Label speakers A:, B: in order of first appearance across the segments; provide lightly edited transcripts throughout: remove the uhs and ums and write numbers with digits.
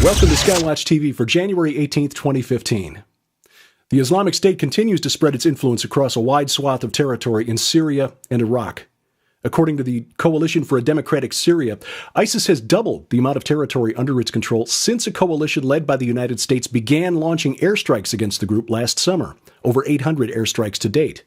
A: Welcome to SkyWatch TV for January 18th, 2015. The Islamic State continues to spread its influence across a wide swath of territory in Syria and Iraq. According to the Coalition for a Democratic Syria, ISIS has doubled the amount of territory under its control since a coalition led by the United States began launching airstrikes against the group last summer, over 800 airstrikes to date.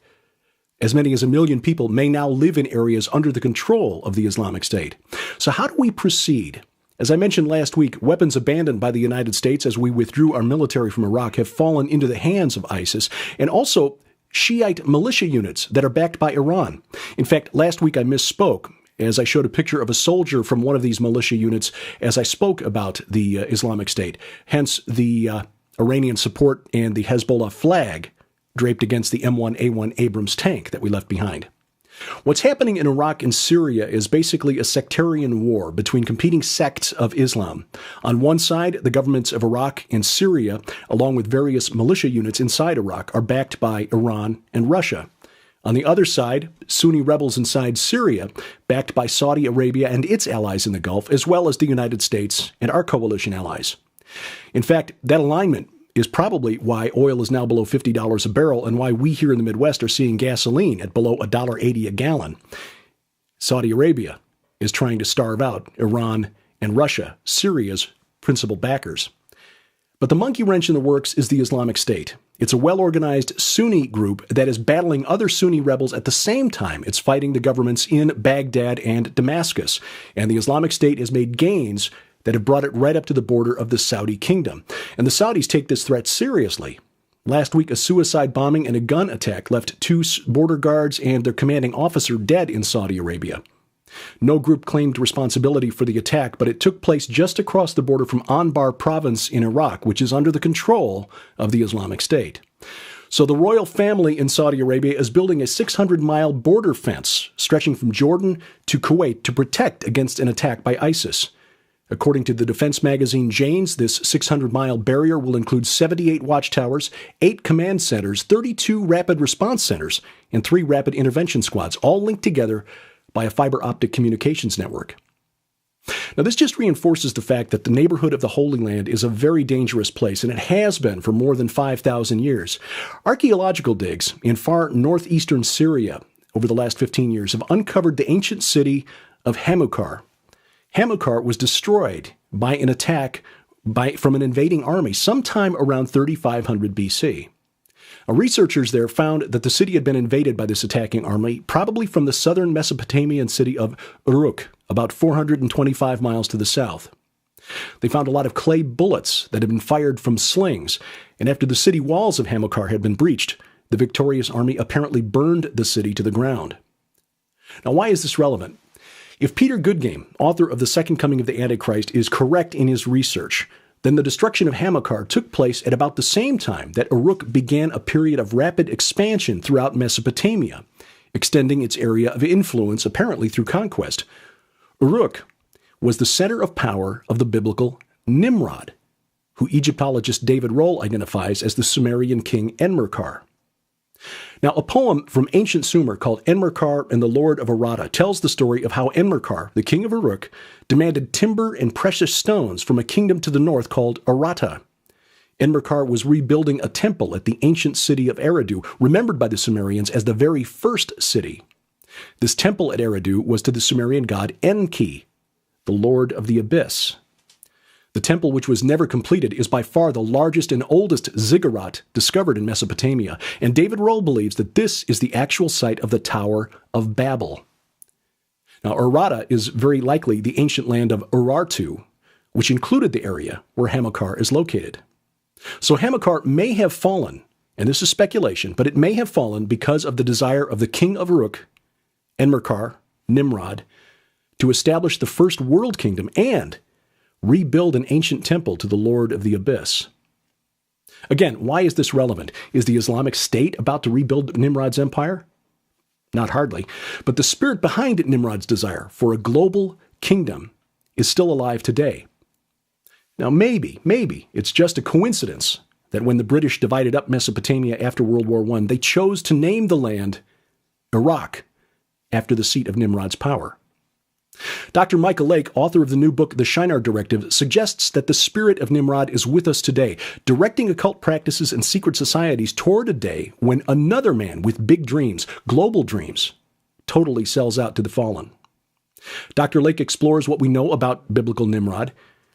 A: As many as 1 million people may now live in areas under the control of the Islamic State. So how do we proceed? As I mentioned last week, weapons abandoned by the United States as we withdrew our military from Iraq have fallen into the hands of ISIS, and also Shiite militia units that are backed by Iran. In fact, last week I misspoke as I showed a picture of a soldier from one of these militia units as I spoke about the Islamic State. Hence the Iranian support and the Hezbollah flag draped against the M1A1 Abrams tank that we left behind. What's happening in Iraq and Syria is basically a sectarian war between competing sects of Islam. On one side, the governments of Iraq and Syria, along with various militia units inside Iraq, are backed by Iran and Russia. On the other side, Sunni rebels inside Syria, backed by Saudi Arabia and its allies in the Gulf, as well as the United States and our coalition allies. In fact, that alignment is probably why oil is now below $50 a barrel and why we here in the Midwest are seeing gasoline at below $1.80 a gallon. Saudi Arabia is trying to starve out Iran and Russia, Syria's principal backers. But the monkey wrench in the works is the Islamic State. It's a well-organized Sunni group that is battling other Sunni rebels at the same time it's fighting the governments in Baghdad and Damascus. And the Islamic State has made gains that have brought it right up to the border of the Saudi kingdom. And the Saudis take this threat seriously. Last week, a suicide bombing and a gun attack left 2 border guards and their commanding officer dead in Saudi Arabia. No group claimed responsibility for the attack, but it took place just across the border from Anbar province in Iraq, which is under the control of the Islamic State. So the royal family in Saudi Arabia is building a 600-mile border fence stretching from Jordan to Kuwait to protect against an attack by ISIS. According to the defense magazine Jane's, this 600-mile barrier will include 78 watchtowers, 8 command centers, 32 rapid response centers, and 3 rapid intervention squads, all linked together by a fiber optic communications network. Now, this just reinforces the fact that the neighborhood of the Holy Land is a very dangerous place, and it has been for more than 5,000 years. Archaeological digs in far northeastern Syria over the last 15 years have uncovered the ancient city of Hamukar. Hamukar was destroyed by an attack from an invading army sometime around 3500 BC. Researchers there found that the city had been invaded by this attacking army, probably from the southern Mesopotamian city of Uruk, about 425 miles to the south. They found a lot of clay bullets that had been fired from slings, and after the city walls of Hamukar had been breached, the victorious army apparently burned the city to the ground. Now, why is this relevant? If Peter Goodgame, author of The Second Coming of the Antichrist, is correct in his research, then the destruction of Hamukar took place at about the same time that Uruk began a period of rapid expansion throughout Mesopotamia, extending its area of influence apparently through conquest. Uruk was the center of power of the biblical Nimrod, who Egyptologist David Rohl identifies as the Sumerian king Enmerkar. Now, a poem from ancient Sumer called Enmerkar and the Lord of Aratta tells the story of how Enmerkar, the king of Uruk, demanded timber and precious stones from a kingdom to the north called Aratta. Enmerkar was rebuilding a temple at the ancient city of Eridu, remembered by the Sumerians as the very first city. This temple at Eridu was to the Sumerian god Enki, the Lord of the Abyss. The temple, which was never completed, is by far the largest and oldest ziggurat discovered in Mesopotamia, and David Rohl believes that this is the actual site of the Tower of Babel. Now, Aratta is very likely the ancient land of Urartu, which included the area where Hamukar is located. So Hamukar may have fallen, and this is speculation, but it may have fallen because of the desire of the king of Uruk, Enmerkar, Nimrod, to establish the first world kingdom and rebuild an ancient temple to the Lord of the Abyss. Again, why is this relevant? Is the Islamic State about to rebuild Nimrod's empire? Not hardly, but the spirit behind Nimrod's desire for a global kingdom is still alive today. Now, maybe it's just a coincidence that when the British divided up Mesopotamia after World War I, they chose to name the land Iraq after the seat of Nimrod's power. Dr. Michael Lake, author of the new book, The Shinar Directive, suggests that the spirit of Nimrod is with us today, directing occult practices and secret societies toward a day when another man with big dreams, global dreams, totally sells out to the fallen. Dr. Lake explores what we know about biblical Nimrod,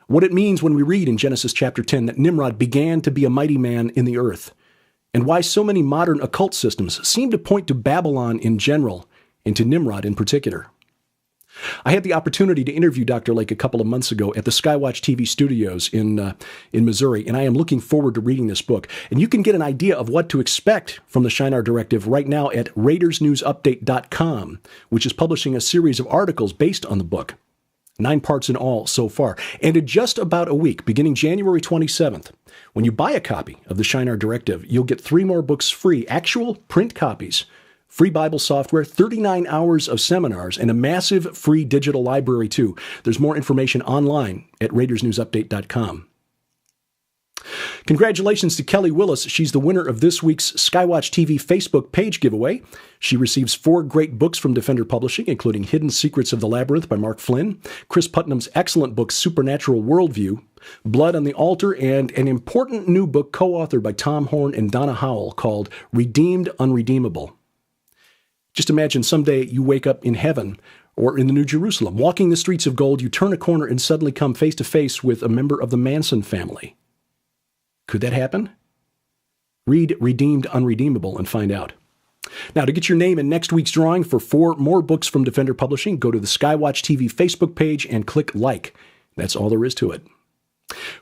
A: what it means when we read in Genesis chapter 10 that Nimrod began to be a mighty man in the earth, and why so many modern occult systems seem to point to Babylon in general and to Nimrod in particular. I had the opportunity to interview Dr. Lake a couple of months ago at the SkyWatchTV studios in Missouri, and I am looking forward to reading this book. And you can get an idea of what to expect from the Shinar Directive right now at RaidersNewsUpdate.com, which is publishing a series of articles based on the book. 9 parts in all so far. And in just about a week, beginning January 27th, when you buy a copy of the Shinar Directive, you'll get 3 more books free, actual print copies, free Bible software, 39 hours of seminars, and a massive free digital library, too. There's more information online at RaidersNewsUpdate.com. Congratulations to Kelly Willis. She's the winner of this week's SkyWatch TV Facebook page giveaway. She receives 4 great books from Defender Publishing, including Hidden Secrets of the Labyrinth by Mark Flynn, Chris Putnam's excellent book Supernatural Worldview, Blood on the Altar, and an important new book co-authored by Tom Horn and Donna Howell called Redeemed Unredeemable. Just imagine someday you wake up in heaven or in the New Jerusalem, walking the streets of gold, you turn a corner and suddenly come face to face with a member of the Manson family. Could that happen? Read Redeemed Unredeemable and find out. Now, to get your name in next week's drawing for 4 more books from Defender Publishing, go to the SkyWatch TV Facebook page and click like. That's all there is to it.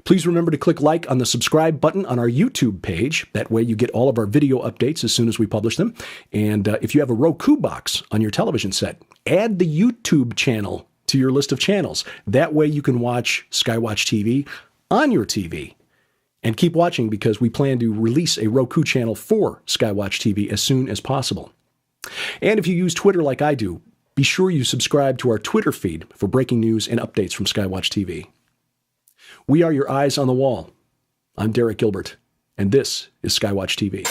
A: Please remember to click like on the subscribe button on our YouTube page. That way you get all of our video updates as soon as we publish them. And if you have a Roku box on your television set, add the YouTube channel to your list of channels. That way you can watch SkyWatch TV on your TV. And keep watching because we plan to release a Roku channel for SkyWatch TV as soon as possible. And if you use Twitter like I do, be sure you subscribe to our Twitter feed for breaking news and updates from SkyWatch TV. We are your eyes on the wall. I'm Derek Gilbert, and this is SkyWatch TV.